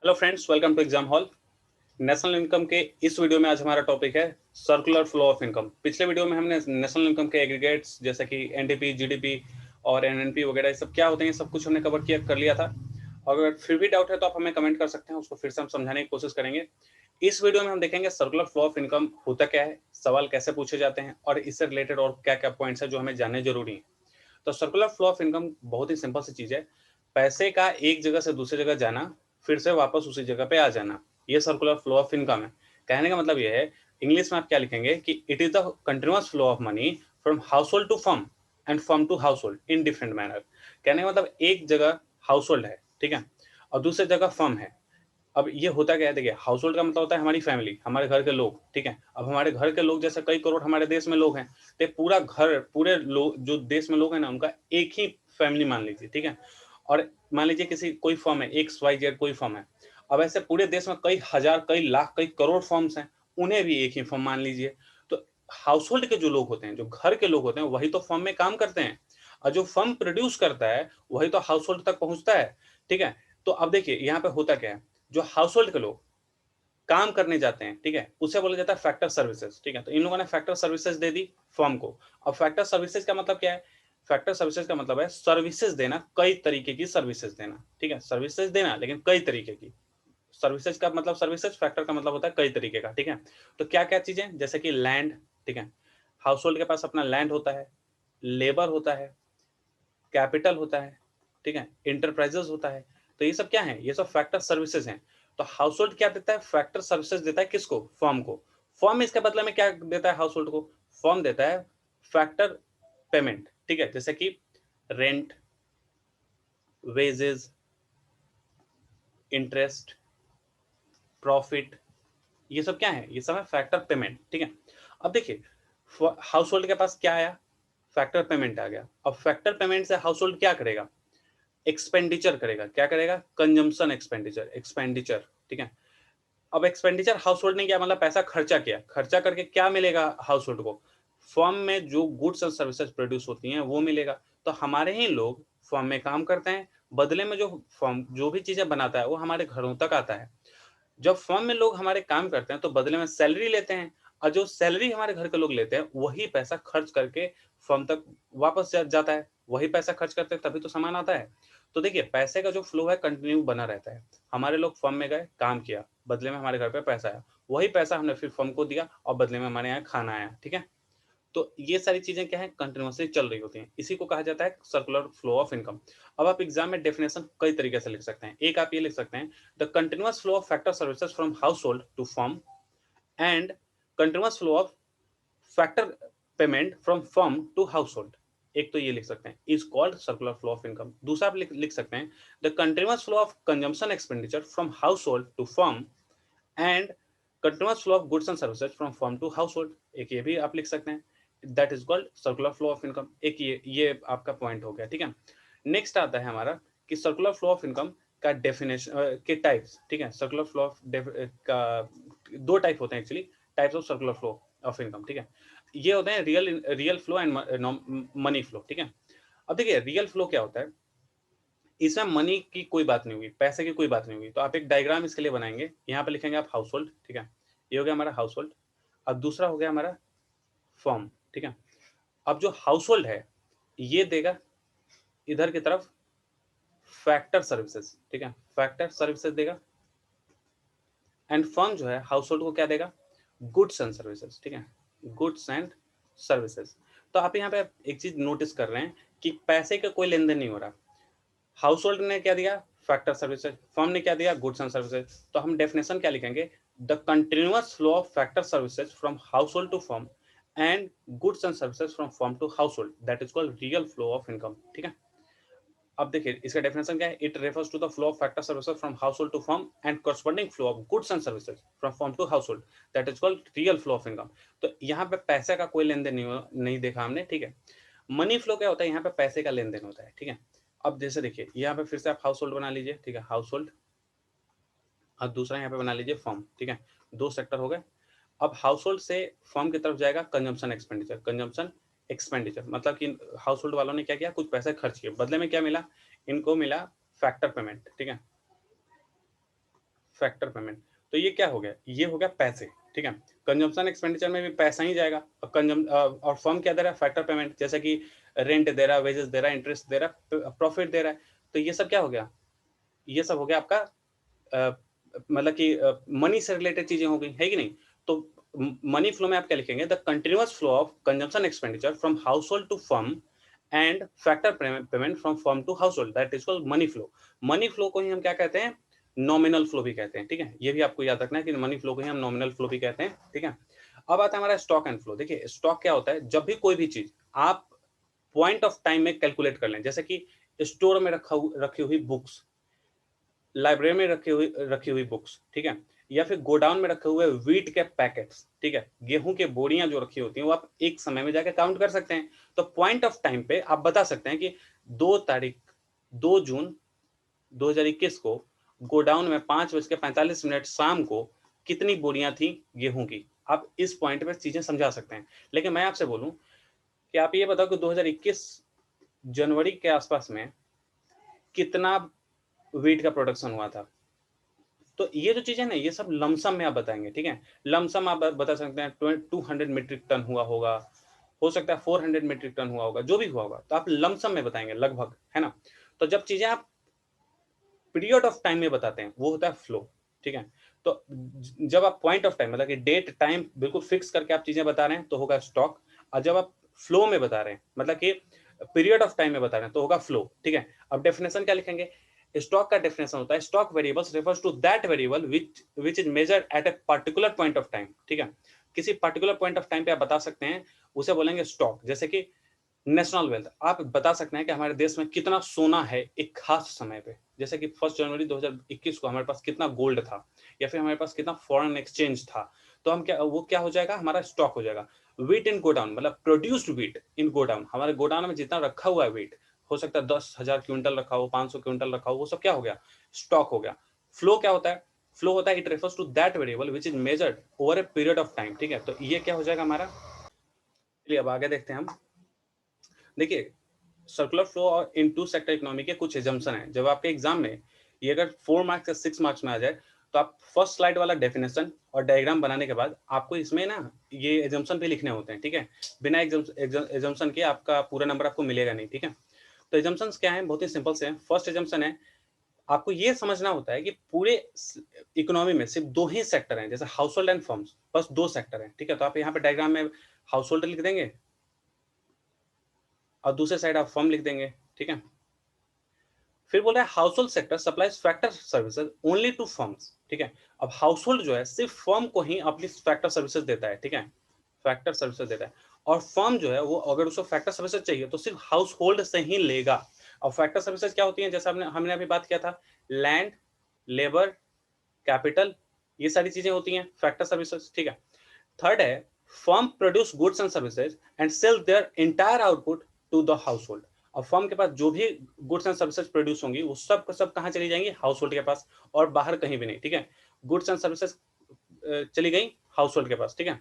Hello friends, welcome to exam hall. National income के इस video में आज हमारा टॉपिक है सर्कुलर फ्लो ऑफ इनकम। पिछले वीडियो में हमने नेशनल इनकम के एग्रीगेट्स जैसे कि एनडीपी, जीडीपी और एनएनपी वगैरह ये सब क्या होते हैं, सब कुछ हमने कवर किया कर लिया था। और अगर फिर भी डाउट है तो आप हमें कमेंट कर सकते हैं, उसको फिर से हम समझाने की कोशिश करेंगे। इस वीडियो में हम देखेंगे सर्कुलर फ्लो ऑफ इनकम होता क्या है, सवाल कैसे पूछे जाते हैं और इससे रिलेटेड और क्या क्या पॉइंट्स है जो हमें जानने जरूरी है। तो सर्कुलर फ्लो ऑफ इनकम बहुत ही सिंपल सी चीज है। पैसे का एक जगह से दूसरी जगह जाना, फिर से वापस उसी जगह पे आ जाना, ये सर्कुलर फ्लो ऑफ इनकम है। कहने का मतलब ये है, इंग्लिश में आप क्या लिखेंगे कि it is the continuous flow of money from household to firm and firm to household in different manner. कहने का मतलब एक जगह हाउस होल्ड है, ठीक है, और दूसरी जगह फर्म है। अब ये होता क्या है, देखिए हाउस होल्ड का मतलब होता है हमारी फैमिली, हमारे घर के लोग, ठीक है। अब हमारे घर के लोग जैसे कई करोड़ हमारे देश में लोग हैं, तो पूरा घर, पूरे लोग जो देश में लोग हैं ना, उनका एक ही फैमिली मान लीजिए, ठीक है। और मान लीजिए किसी कोई फर्म है, एक्स वाई जेड कोई फर्म है। अब ऐसे पूरे देश में कई हजार, कई लाख, कई करोड़ फर्म्स हैं, उन्हें भी एक ही फर्म मान लीजिए। तो हाउस होल्ड के जो लोग होते हैं, जो घर के लोग होते हैं, वही तो फर्म में काम करते हैं, और जो फर्म प्रोड्यूस करता है वही तो हाउस होल्ड तक पहुंचता है, ठीक है। तो अब देखिए यहाँ पे होता क्या है, जो हाउस होल्ड के लोग काम करने जाते हैं, ठीक है, उसे बोला जाता है फैक्टर सर्विसेज, ठीक है। तो इन लोगों ने फैक्टर सर्विसेज दे दी फर्म को। अब फैक्टर सर्विसेज का मतलब क्या है? फैक्टर सर्विसेज का मतलब है सर्विसेज देना, कई तरीके की सर्विसेज देना, ठीक है। सर्विसेज देना लेकिन कई तरीके की। सर्विसेज का मतलब सर्विसेज, फैक्टर का मतलब होता है कई तरीके का, ठीक है। तो क्या क्या चीजें, जैसे कि लैंड, ठीक है, हाउस होल्ड के पास अपना लैंड होता है, लेबर होता है, कैपिटल होता है, ठीक है, इंटरप्राइजेस होता है। तो ये सब क्या है? ये सब फैक्टर सर्विसेज हैं। तो हाउस होल्ड क्या देता है? फैक्टर सर्विसेज देता है किसको? फर्म को। फर्म इसके बदले में क्या देता है हाउस होल्ड को? फर्म देता है फैक्टर पेमेंट, ठीक है, जैसे कि रेंट, वेजेस, इंटरेस्ट, प्रॉफिट, ये सब क्या है? ये सब है फैक्टर पेमेंट, ठीक है। अब देखिए, हाउस होल्ड के पास क्या आया? फैक्टर पेमेंट आ गया। अब फैक्टर पेमेंट से हाउस होल्ड क्या करेगा? एक्सपेंडिचर करेगा। क्या करेगा? कंजम्पशन एक्सपेंडिचर, एक्सपेंडिचर, ठीक है। अब एक्सपेंडिचर हाउस होल्ड ने किया, मतलब पैसा खर्चा किया, खर्चा करके क्या मिलेगा हाउस होल्ड को? फर्म में जो गुड्स एंड सर्विसेज प्रोड्यूस होती हैं वो मिलेगा। तो हमारे ही लोग फर्म में काम करते हैं, बदले में जो फर्म जो भी चीजें बनाता है वो हमारे घरों तक आता है। जब फर्म में लोग हमारे काम करते हैं तो बदले में सैलरी लेते हैं, और जो सैलरी हमारे घर के लोग लेते हैं वही पैसा खर्च करके फर्म तक वापस जाता है। वही पैसा खर्च करते हैं तभी तो सामान आता है। तो देखिए, पैसे का जो फ्लो है कंटिन्यू बना रहता है। हमारे लोग फर्म में गए, काम किया, बदले में हमारे घर पे पैसा आया, वही पैसा हमने फिर फर्म को दिया और बदले में हमारे यहाँ खाना आया, ठीक है। तो ये सारी चीजें क्या है, कंटिन्यूसली चल रही होती हैं। इसी को कहा जाता है सर्कुलर फ्लो ऑफ इनकम। अब आप एग्जाम में डेफिनेशन कई तरीके से लिख सकते हैं। एक आप ये लिख सकते हैं, the continuous flow of factor services from household to firm and continuous flow of factor payment from firm to household. एक तो ये लिख सकते हैं, is called circular flow of income. दूसरा आप लिख सकते हैं, the continuous flow of consumption expenditure from household to firm and continuous flow of goods and services from firm to household. एक ये भी आप लिख सकते हैं, that is called circular flow of income. एक ये आपका पॉइंट हो गया, ठीक है। नेक्स्ट आता है हमारा कि सर्कुलर फ्लो ऑफ इनकम का डेफिनेशन के टाइप्स, ठीक है। सर्कुलर फ्लो ऑफ का दो टाइप होते हैं actually, types of circular flow of income, ठीक है। ये होते हैं real flow and money flow, ठीक है। अब देखिए, रियल फ्लो क्या होता है, इसमें मनी की कोई बात नहीं हुई, पैसे की कोई बात नहीं हुई। तो आप एक डायग्राम इसके लिए बनाएंगे, यहाँ पे लिखेंगे आप हाउस होल्ड, ठीक है, ये हो गया हमारा हाउस होल्ड। अब दूसरा हो गया हमारा फर्म, ठीक है। अब जो हाउस होल्ड है ये देगा इधर की तरफ फैक्टर सर्विसेज, ठीक है, फैक्टर सर्विसेज देगा। एंड फर्म जो है हाउस होल्ड को क्या देगा? गुड्स एंड सर्विसेज, ठीक है, गुड्स एंड सर्विसेज। तो आप यहाँ पे एक चीज नोटिस कर रहे हैं कि पैसे का कोई लेन देन नहीं हो रहा। हाउस होल्ड ने क्या दिया? Factor services. फर्म ने क्या दिया? Goods and services. तो हम डेफिनेशन क्या लिखेंगे? The continuous flow of factor services from household to firm and goods and services from firm to household, that is called real flow of income, ठीक है। अब देखिए इसका definition क्या है, it refers to the flow of factor services from household to firm and corresponding flow of goods and services from firm to household, that is called real flow of income. तो यहाँ पे पैसे का कोई लेन then नहीं देखा हमने, ठीक है। मनी फ्लो क्या होता है? यहाँ पे पैसे का लेन देन होता है, ठीक है। अब जैसे देखिए, यहाँ पे फिर से आप हाउस होल्ड बना लीजिए, ठीक है, हाउस होल्ड। अब दूसरा यहाँ पे बना लीजिए फर्म, ठीक है, दो सेक्टर हो गए। अब हाउस होल्ड से फर्म की तरफ जाएगा कंजम्पशन एक्सपेंडिचर, कंजम्पशन एक्सपेंडिचर मतलब कि हाउस होल्ड वालों ने क्या किया? कुछ पैसे खर्च किए, बदले में क्या मिला? इनको मिला फैक्टर पेमेंट, ठीक है, फैक्टर पेमेंट। तो ये क्या हो गया, ये हो गया पैसे, ठीक है। कंजम्पशन एक्सपेंडिचर में भी पैसा ही जाएगा, और फर्म क्या दे रहा है, फैक्टर पेमेंट, जैसे कि रेंट दे रहा है, वेजेस दे रहा है, इंटरेस्ट दे रहा है, प्रॉफिट दे रहा है। तो ये सब क्या हो गया, ये सब हो गया आपका मतलब कि मनी से रिलेटेड चीजें हो गई, है कि नहीं। तो मनी फ्लो में आप क्या लिखेंगे, the continuous flow of consumption expenditure from household to firm and factor payment from firm to household, that is called money flow. Money flow को ही हम क्या कहते हैं, नॉमिनल फ्लो भी कहते हैं, ठीक है। ये भी आपको याद रखना है कि मनी फ्लो को ही हम नॉमिनल फ्लो भी कहते हैं, ठीक है। अब आता है हमारा स्टॉक एंड फ्लो। देखिए स्टॉक क्या होता है, जब भी कोई भी चीज आप पॉइंट ऑफ टाइम में कैलकुलेट कर लें, जैसे कि स्टोर में रखी हुई बुक्स, लाइब्रेरी में रखी हुई बुक्स, ठीक है, या फिर गोडाउन में रखे हुए वीट के पैकेट्स, ठीक है, गेहूं के बोरियां जो रखी होती हैं वो आप एक समय में जाकर काउंट कर सकते हैं। तो पॉइंट ऑफ टाइम पे आप बता सकते हैं कि 2 जून 2021 को गोडाउन में 5:45 शाम को कितनी बोरियां थी गेहूं की। आप इस पॉइंट पे चीजें समझा सकते हैं। लेकिन मैं आपसे बोलूं कि आप ये बताओ कि 2021 जनवरी के आसपास में कितना वीट का प्रोडक्शन हुआ था। तो ये जो चीजें ना, ये सब लमसम में आप बताएंगे, ठीक है। लमसम आप बता सकते हैं 200 मीट्रिक टन हुआ होगा, हो सकता है 400 मीट्रिक टन हुआ होगा, जो भी हुआ होगा, तो आप लमसम में बताएंगे लगभग, है ना। तो जब चीजें आप पीरियड ऑफ टाइम में बताते हैं वो होता है फ्लो, ठीक है। तो जब आप पॉइंट ऑफ टाइम मतलब कि डेट टाइम बिल्कुल फिक्स करके आप चीजें बता रहे हैं तो होगा स्टॉक, और जब आप फ्लो में बता रहे हैं मतलब कि पीरियड ऑफ टाइम में बता रहे हैं तो होगा फ्लो, ठीक है। अब डेफिनेशन क्या लिखेंगे, स्टॉक का डेफिनेशन होता है stock variables refers to that variable which is measured at a particular point of time, ठीक है। किसी पर्टिकुलर पॉइंट ऑफ टाइम पे आप बता सकते हैं, उसे बोलेंगे स्टॉक। जैसे कि नेशनल वेल्थ, आप बता सकते हैं कि हमारे देश में कितना सोना है एक खास समय पे, जैसे कि 1 जनवरी 2021 को हमारे पास कितना गोल्ड था, या फिर हमारे पास कितना फॉरेन एक्सचेंज था। तो हम क्या, वो क्या हो जाएगा, हमारा स्टॉक हो जाएगा। वीट इन गोडाउन मतलब प्रोड्यूस्ड वीट इन गोडाउन, हमारे गोडाउन में जितना रखा हुआ है वीट, हो सकता है 10,000 क्विंटल रखा हो, 500 क्विंटल रखा हो, वो सब क्या हो गया, स्टॉक हो गया। फ्लो क्या होता है, फ्लो होता है it refers to that variable which is measured over a period of time, ठीक है। तो ये क्या हो जाएगा हमारा, चलिए अब आगे देखते हैं हम। देखिए सर्कुलर फ्लो और इन टू सेक्टर इकोनॉमी के कुछ एजम्पशन है। जब आपके एग्जाम में ये अगर 4 मार्क्स या 6 मार्क्स में आ जाए, तो आप फर्स्ट स्लाइड वाला डेफिनेशन और डायग्राम बनाने के बाद आपको इसमें ना ये एजम्पशन भी लिखने होते हैं, ठीक है। बिना एजम्पशन के आपका पूरा नंबर आपको मिलेगा नहीं, ठीक है। तो एजम्पशंस क्या है, बहुत ही सिंपल से हैं। फर्स्ट एजम्पशन है, आपको ये समझना होता है कि पूरे इकोनॉमी में सिर्फ 2 ही सेक्टर हैं, जैसे हाउस होल्ड एंड फर्म्स, बस 2 सेक्टर हैं, ठीक है। तो आप यहाँ पे डायग्राम में हाउस होल्ड लिख देंगे और दूसरे साइड आप फर्म लिख देंगे, ठीक है। फिर बोल रहा है household sector supplies factor services only to firms, ठीक है। अब हाउस होल्ड जो है सिर्फ फर्म को ही अपनी फैक्टर सर्विसेज देता है, ठीक है, फैक्टर सर्विसेज देता है। और फर्म जो है वो अगर उसको फैक्टर सर्विसेज चाहिए तो सिर्फ हाउस होल्ड से ही लेगा। और फैक्टर सर्विसेज क्या होती है, जैसा हमने अभी बात किया था, लैंड, लेबर, कैपिटल, ये सारी चीजें होती हैं फैक्टर सर्विसेज, ठीक है। थर्ड है firm produce goods and services and sell their entire output to the household. और फर्म के पास जो भी गुड्स एंड सर्विसेज प्रोड्यूस होंगी वो सब कहाँ चली जाएंगी, हाउस होल्ड के पास, और बाहर कहीं भी नहीं, ठीक है। गुड्स एंड सर्विसेज चली गई हाउस होल्ड के पास, ठीक है।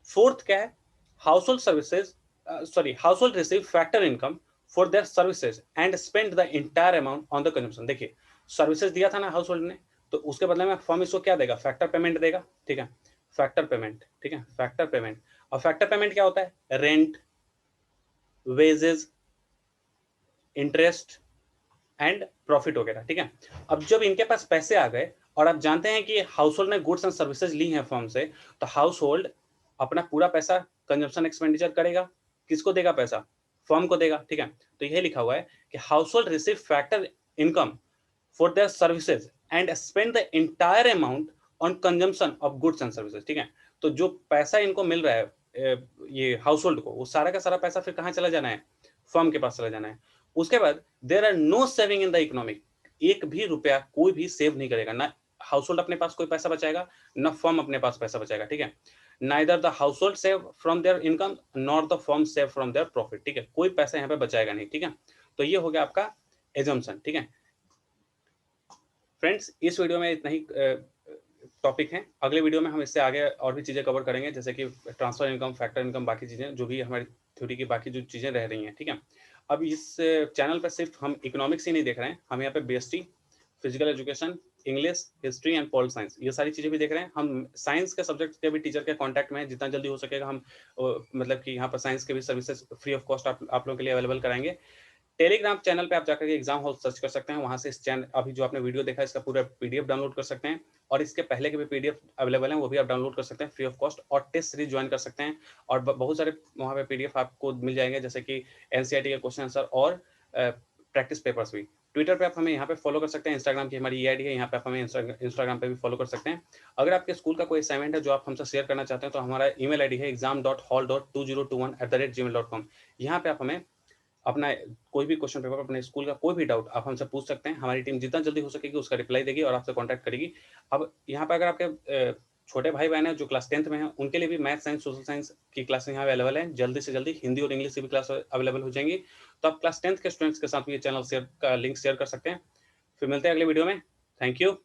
फोर्थ क्या है, house hold services sorry house hold receive factor income for their services and spend the entire amount on the consumption. देखिए सर्विसेज दिया था ना हाउस होल्ड ने, तो उसके बदले में फर्म इसको क्या देगा, फैक्टर पेमेंट देगा, ठीक है। फैक्टर पेमेंट, ठीक है, फैक्टर पेमेंट। और फैक्टर पेमेंट क्या होता है, rent, wages, interest and profit वगैरह, ठीक है। अब जब इनके पास पैसे आ गए और आप जानते हैं कि हाउस होल्ड ने गुड्स एंड सर्विसेज ली हैं फर्म से, तो हाउस होल्ड अपना पूरा पैसा कंजम्पशन एक्सपेंडिचर करेगा, किसको देगा पैसा, फर्म को देगा, ठीक है। तो यह लिखा हुआ है कि house hold receive factor income for their services and spend the entire amount on consumption of goods and services, ठीक है। तो जो पैसा इनको मिल रहा है ये हाउस होल्ड को, वो सारा का सारा पैसा फिर कहाँ चला जाना है, फर्म के पास चला जाना है। उसके बाद there are no saving in the economic, एक भी रुपया कोई भी सेव नहीं करेगा, ना हाउस होल्ड अपने पास कोई पैसा बचाएगा, ना फर्म अपने पास पैसा बचाएगा, ठीक है। Neither the house hold save from there income nor the firm save from their profit, ठीक है। कोई पैसा यहाँ पे बचाएगा नहीं, ठीक है। तो ये हो गया आपका एजम्पशन, ठीक है। फ्रेंड्स इस वीडियो में इतना ही टॉपिक है। अगले वीडियो में हम इससे आगे और भी चीज़ें कवर करेंगे, जैसे कि ट्रांसफर इनकम, फैक्टर इनकम, बाकी चीज़ें जो भी हमारी थ्योरी की बाकी जो चीज़ें रह रही हैं, ठीक है। अब इस चैनल पर सिर्फ हम इकोनॉमिक्स ही नहीं देख रहे हैं, हम यहाँ पे BST physical education, English, history and polit science, ये सारी चीजें भी देख रहे हैं। हम साइंस के सब्जेक्ट के भी टीचर के कांटेक्ट में हैं, जितना जल्दी हो सकेगा हम मतलब कि यहाँ पर साइंस के भी सर्विसेज फ्री ऑफ कॉस्ट आप लोगों के लिए अवेलेबल कराएंगे। टेलीग्राम चैनल पे आप जाकर के एग्जाम हॉल सर्च कर सकते हैं, वहां से इस चैनल अभी जो आपने वीडियो देखा है इसका पूरा पीडीएफ डाउनलोड कर सकते हैं, और इसके पहले के भी पीडीएफ अवेलेबल हैं, वो भी आप डाउनलोड कर सकते हैं फ्री ऑफ कॉस्ट, और टेस्ट सीरीज ज्वाइन कर सकते हैं। और बहुत सारे वहाँ पे पीडीएफ आपको मिल जाएंगे, जैसे कि एनसीईआरटी के क्वेश्चन आंसर और प्रैक्टिस पेपर्स भी। ट्विटर पे आप हमें यहाँ पे फॉलो कर सकते हैं, इंस्टाग्राम की हमारी आईडी है, यहाँ पे आप हमें इंस्टाग्राम पे भी फॉलो कर सकते हैं। अगर आपके स्कूल का कोई असाइनमेंट है जो आप हमसे शेयर करना चाहते हैं, तो हमारा ईमेल आईडी है exam.hall.2021@gmail.com। यहाँ पे आप हमें अपना कोई भी क्वेश्चन पेपर, अपने स्कूल का कोई भी डाउट आप हमसे पूछ सकते हैं। हमारी टीम जितना जल्दी हो सकेगी उसका रिप्लाई देगी और आपसे कांटेक्ट करेगी। अब यहाँ पे अगर आपके छोटे भाई बहन हैं जो क्लास 10th में हैं, उनके लिए भी मैथ, साइंस, सोशल साइंस की क्लासेस यहाँ अवेलेबल है। जल्दी से जल्दी हिंदी और इंग्लिश की भी क्लास अवेलेबल हो जाएंगी। तो आप क्लास 10th के स्टूडेंट्स के साथ भी ये चैनल शेयर का लिंक शेयर कर सकते हैं। फिर मिलते हैं अगले वीडियो में। Thank you.